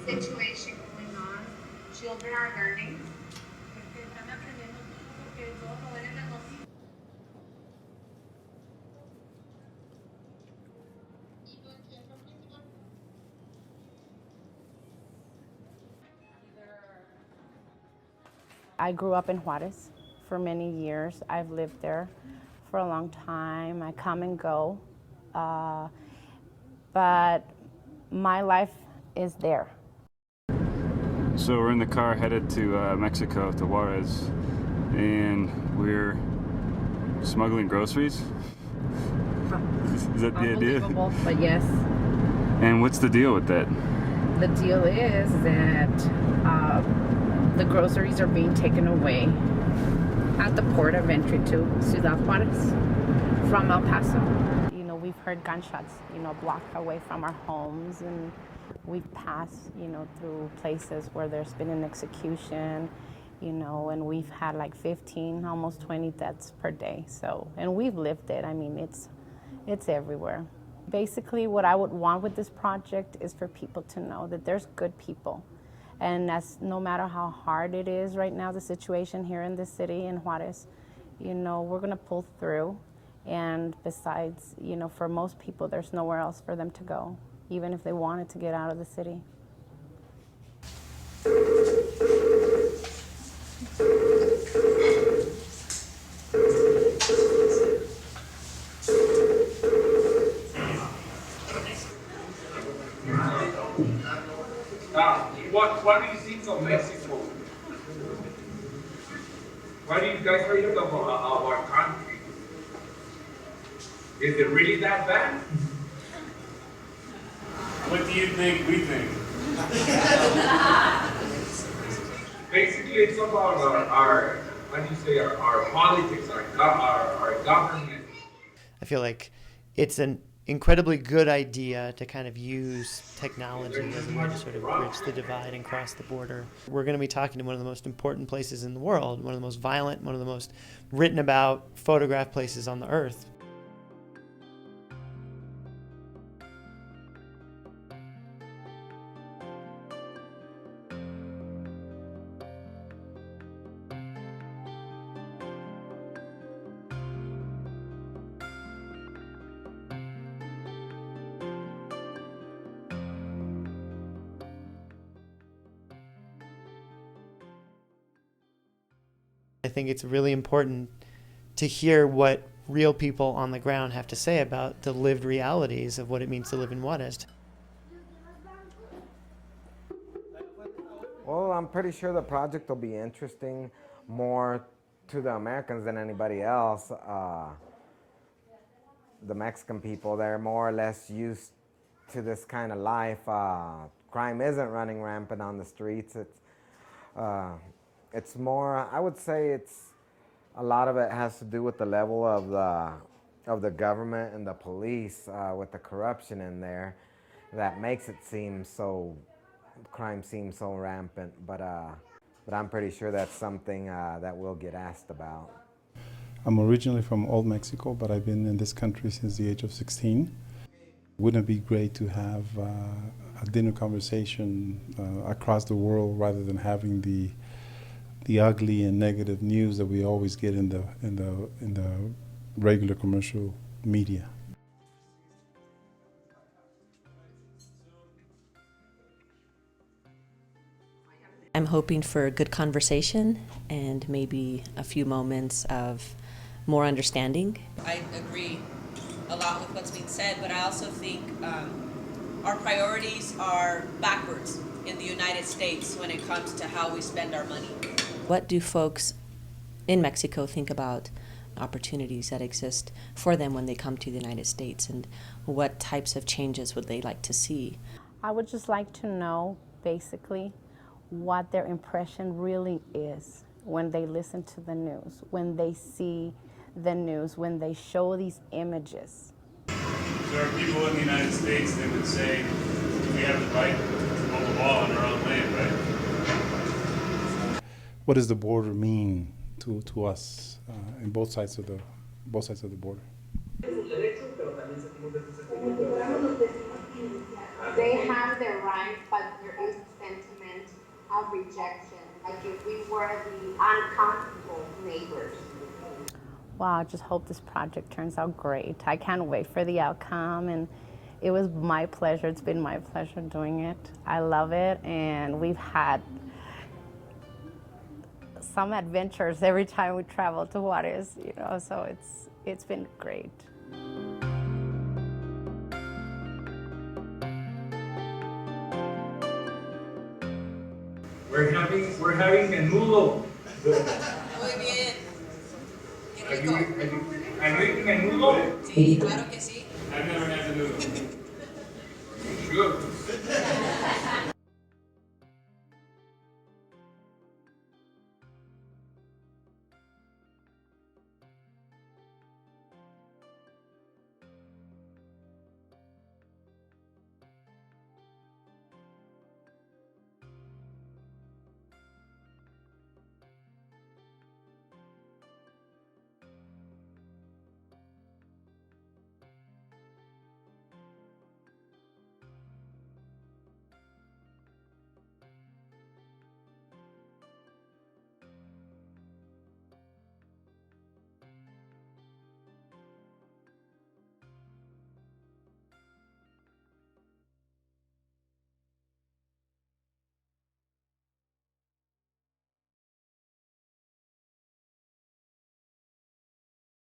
situation going on. Children are learning. I grew up in Juarez for many years. I've lived there for a long time. I come and go, but my life is there. So we're in the car headed to Mexico, to Juarez, and we're smuggling groceries. Is that the idea? But yes. And what's the deal with that? The deal is that the groceries are being taken away at the port of entry to Ciudad Juarez from El Paso. You know, we've heard gunshots, you know, block away from our homes, and we've passed, you know, through places where there's been an execution, you know, and we've had like 15, almost 20 deaths per day. So, and we've lived it. I mean, it's everywhere. Basically, what I would want with this project is for people to know that there's good people. And that's no matter how hard it is right now, the situation here in the city in Juarez, you know, we're gonna pull through. And besides, you know, for most people, there's nowhere else for them to go, even if they wanted to get out of the city. What do you think of Mexico? What do you guys think of our country? Is it really that bad? What do you think we think? Basically, it's about our how do you say, our politics, our government. I feel like it's an incredibly good idea to kind of use technology as a way to sort of bridge the divide and cross the border. We're going to be talking to one of the most important places in the world, one of the most violent, one of the most written about, photographed places on the earth. I think it's really important to hear what real people on the ground have to say about the lived realities of what it means to live in Juarez. Well, I'm pretty sure the project will be interesting more to the Americans than anybody else. The Mexican people, they're more or less used to this kind of life. Crime isn't running rampant on the streets. It's more, I would say it's, a lot of it has to do with the level of the government and the police, with the corruption in there, that makes it seem so, crime seems so rampant. But I'm pretty sure that's something that we'll get asked about. I'm originally from Old Mexico, but I've been in this country since the age of 16. Wouldn't it be great to have a dinner conversation across the world rather than having the ugly and negative news that we always get in the regular commercial media? I'm hoping for a good conversation and maybe a few moments of more understanding. I agree a lot with what's being said, but I also think our priorities are backwards in the United States when it comes to how we spend our money. What do folks in Mexico think about opportunities that exist for them when they come to the United States, and what types of changes would they like to see? I would just like to know, basically, what their impression really is when they listen to the news, when they see the news, when they show these images. There are people in the United States that would say we have the right to mow the law on our own land, right? What does the border mean to us in both sides of the border? They have their right, but there is of rejection, like if we were the uncomfortable neighbors. Wow, I just hope this project turns out great. I can't wait for the outcome, and it was my pleasure. It's been my pleasure doing it. I love it, and we've had some adventures every time we travel to Juarez, so it's been great. We're having menudo. Muy bien. Qué Are rico. you eating menudo? Sí, claro que sí.